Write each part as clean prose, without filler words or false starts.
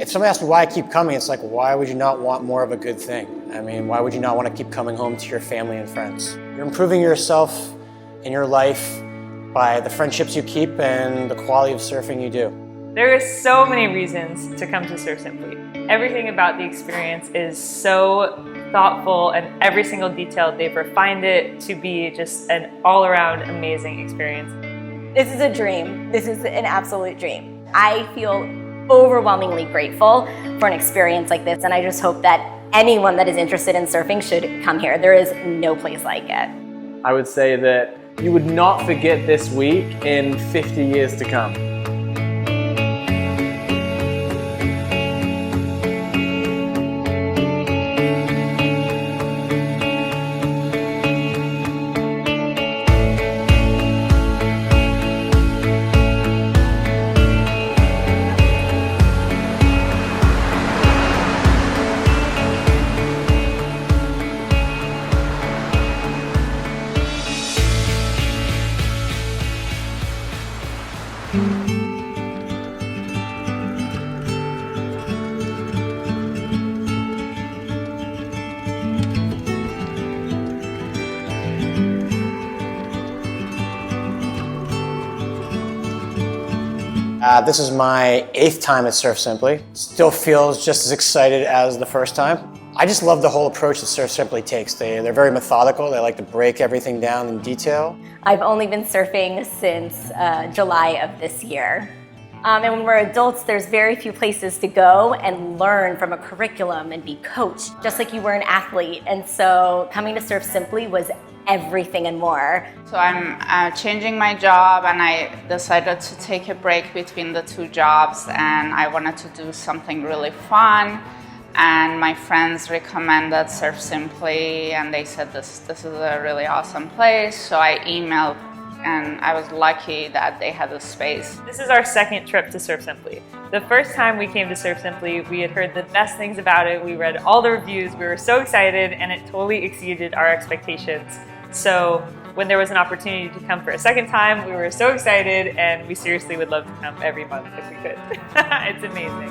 If somebody asks me why I keep coming, it's like, why would you not want more of a good thing? I mean, why would you not want to keep coming home to your family and friends? You're improving yourself in your life by the friendships you keep and the quality of surfing you do. There are so many reasons to come to Surf Simply. Everything about the experience is so thoughtful, and every single detail, they've refined it to be just an all-around amazing experience. This is a dream. This is an absolute dream. I feel overwhelmingly grateful for an experience like this, and I just hope that anyone that is interested in surfing should come here. There is no place like it. I would say that you would not forget this week in 50 years to come. This is my 8th time at Surf Simply. Still feels just as excited as the first time. I just love the whole approach that Surf Simply takes. They're very methodical. They like to break everything down in detail. I've only been surfing since July of this year. And when we're adults, there's very few places to go and learn from a curriculum and be coached, just like you were an athlete. And so coming to Surf Simply was everything and more. So I'm changing my job, and I decided to take a break between the 2 jobs, and I wanted to do something really fun. And my friends recommended Surf Simply, and they said this is a really awesome place. So I emailed, and I was lucky that they had a space. This is our 2nd trip to Surf Simply. The first time we came to Surf Simply, we had heard the best things about it. We read all the reviews. We were so excited, and it totally exceeded our expectations. So when there was an opportunity to come for a 2nd time, we were so excited, and we seriously would love to come every month if we could. It's amazing.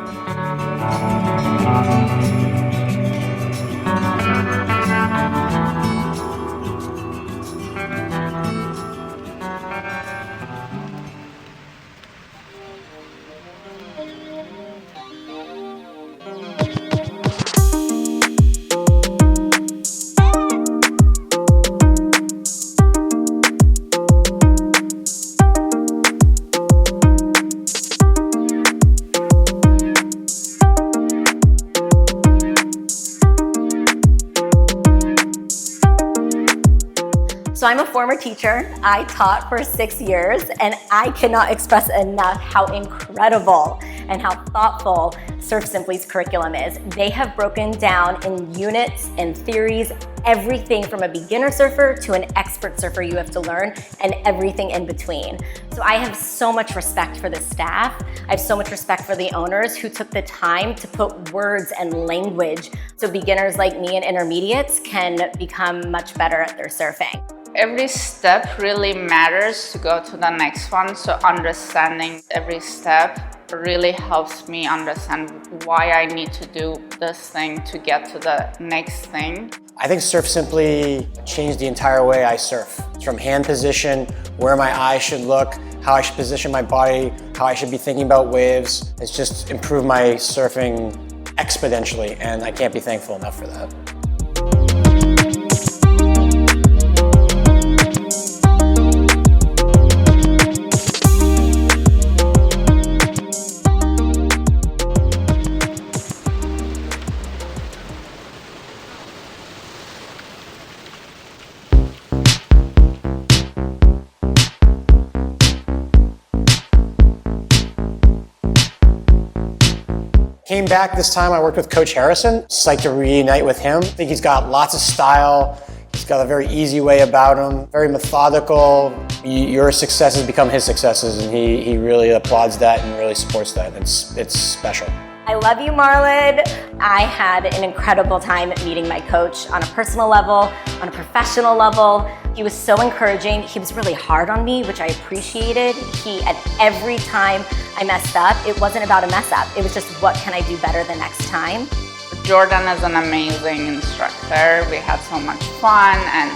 So I'm a former teacher. I taught for 6 years, and I cannot express enough how incredible and how thoughtful Surf Simply's curriculum is. They have broken down in units and theories everything from a beginner surfer to an expert surfer you have to learn, and everything in between. So I have so much respect for the staff. I have so much respect for the owners who took the time to put words and language so beginners like me and intermediates can become much better at their surfing. Every step really matters to go to the next one, so understanding every step really helps me understand why I need to do this thing to get to the next thing. I think Surf Simply changed the entire way I surf. From hand position, where my eyes should look, how I should position my body, how I should be thinking about waves. It's just improved my surfing exponentially, and I can't be thankful enough for that. Came back this time, I worked with Coach Harrison. Psyched to reunite with him. I think he's got lots of style. He's got a very easy way about him, very methodical. Your successes become his successes, and he really applauds that and really supports that. It's special. I love you, Marlon. I had an incredible time meeting my coach on a personal level, on a professional level. He was so encouraging. He was really hard on me, which I appreciated. At every time I messed up, it wasn't about a mess up. It was just, what can I do better the next time? Jordan is an amazing instructor. We had so much fun and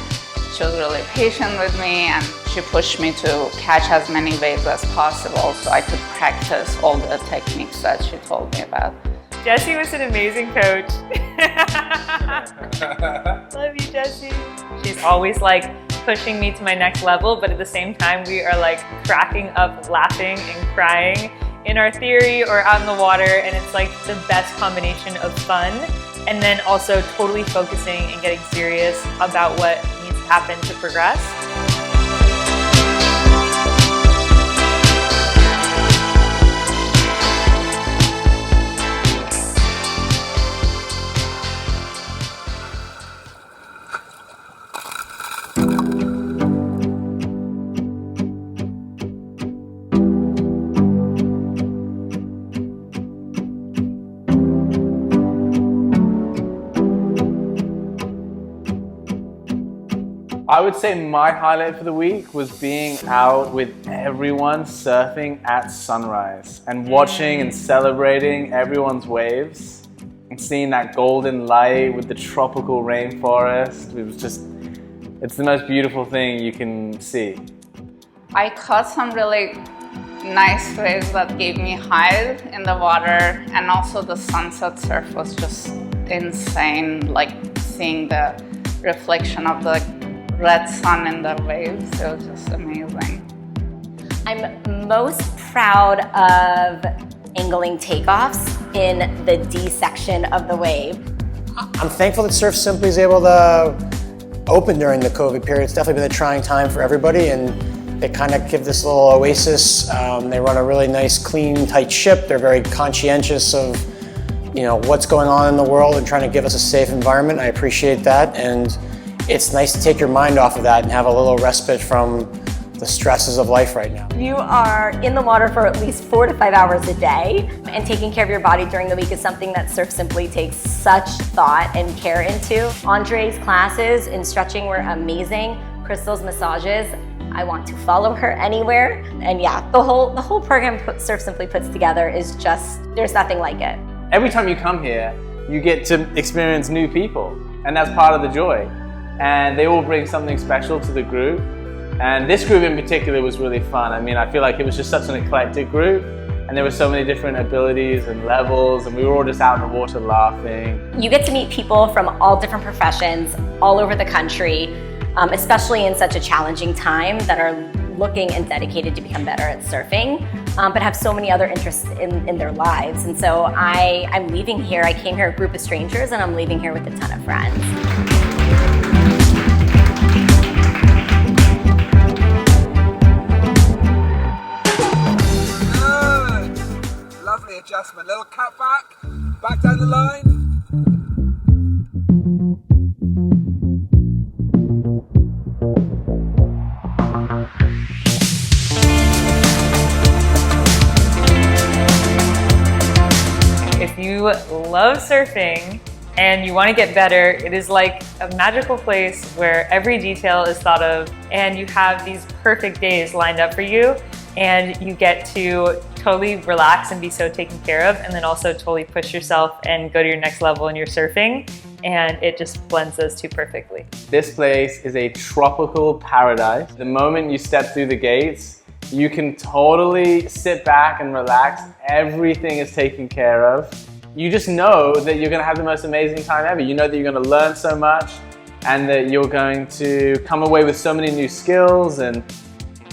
she was really patient with me, and she pushed me to catch as many waves as possible so I could practice all the techniques that she told me about. Jessie was an amazing coach. Love you, Jessie. She's always like pushing me to my next level, but at the same time, we are like cracking up, laughing and crying in our theory or out in the water, and it's like the best combination of fun and then also totally focusing and getting serious about what needs to happen to progress. I would say my highlight for the week was being out with everyone surfing at sunrise and watching and celebrating everyone's waves and seeing that golden light with the tropical rainforest. It's the most beautiful thing you can see. I caught some really nice waves that gave me highs in the water, and also the sunset surf was just insane, like seeing the reflection of the red sun in the waves. It was just amazing. I'm most proud of angling takeoffs in the D section of the wave. I'm thankful that Surf Simply is able to open during the COVID period. It's definitely been a trying time for everybody, and they kind of give this little oasis. They run a really nice, clean, tight ship. They're very conscientious of what's going on in the world and trying to give us a safe environment. I appreciate that, and it's nice to take your mind off of that and have a little respite from the stresses of life right now. You are in the water for at least 4 to 5 hours a day, and taking care of your body during the week is something that Surf Simply takes such thought and care into. Andre's classes in stretching were amazing. Crystal's massages, I want to follow her anywhere. And yeah, the whole program Surf Simply puts together is just, there's nothing like it. Every time you come here, you get to experience new people, and that's part of the joy. And they all bring something special to the group. And this group in particular was really fun. I mean, I feel like it was just such an eclectic group, and there were so many different abilities and levels, and we were all just out in the water laughing. You get to meet people from all different professions all over the country, especially in such a challenging time, that are looking and dedicated to become better at surfing, but have so many other interests in their lives. And so I'm leaving here. I came here a group of strangers, and I'm leaving here with a ton of friends. Lovely adjustment, little cut back down the line. If you love surfing and you want to get better, it is like a magical place where every detail is thought of, and you have these perfect days lined up for you, and you get to totally relax and be so taken care of, and then also totally push yourself and go to your next level in your surfing, and it just blends those two perfectly. This place is a tropical paradise. The moment you step through the gates, you can totally sit back and relax. Everything is taken care of. You just know that you're gonna have the most amazing time ever. You know that you're gonna learn so much, and that you're going to come away with so many new skills, and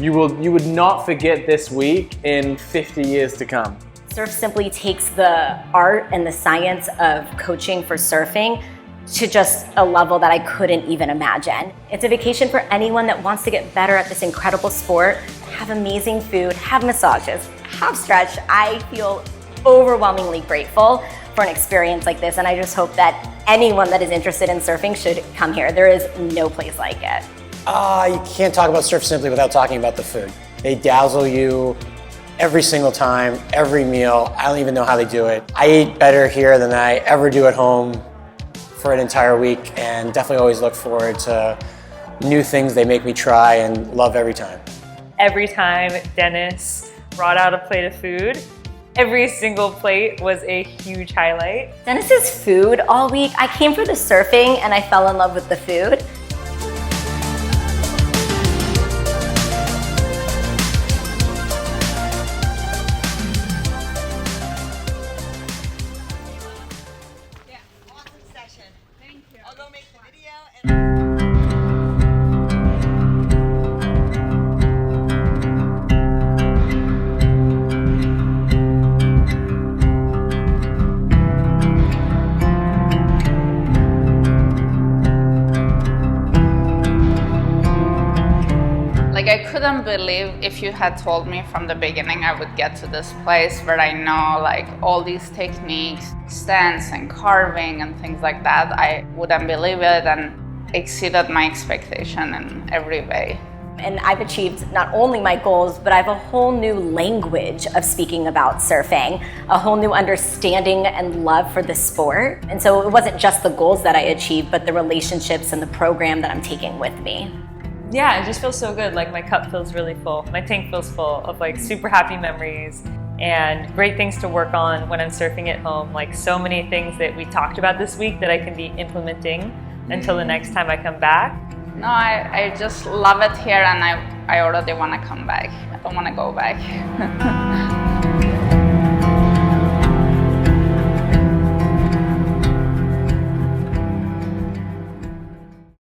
you would not forget this week in 50 years to come. Surf Simply takes the art and the science of coaching for surfing to just a level that I couldn't even imagine. It's a vacation for anyone that wants to get better at this incredible sport, have amazing food, have massages, have stretch. I feel overwhelmingly grateful for an experience like this, and I just hope that anyone that is interested in surfing should come here. There is no place like it. You can't talk about Surf Simply without talking about the food. They dazzle you every single time, every meal. I don't even know how they do it. I eat better here than I ever do at home for an entire week, and definitely always look forward to new things they make me try and love every time. Every time Dennis brought out a plate of food, every single plate was a huge highlight. Dennis's food all week, I came for the surfing and I fell in love with the food. Awesome session. Thank you. I'll go make the video and Like, I couldn't believe if you had told me from the beginning I would get to this place where I know like all these techniques, stands and carving and things like that. I wouldn't believe it, and exceeded my expectation in every way. And I've achieved not only my goals, but I have a whole new language of speaking about surfing, a whole new understanding and love for the sport. And so it wasn't just the goals that I achieved, but the relationships and the program that I'm taking with me. Yeah, it just feels so good. Like my cup feels really full. My tank feels full of like super happy memories and great things to work on when I'm surfing at home. Like so many things that we talked about this week that I can be implementing until the next time I come back. No, I just love it here, and I already want to come back. I don't want to go back.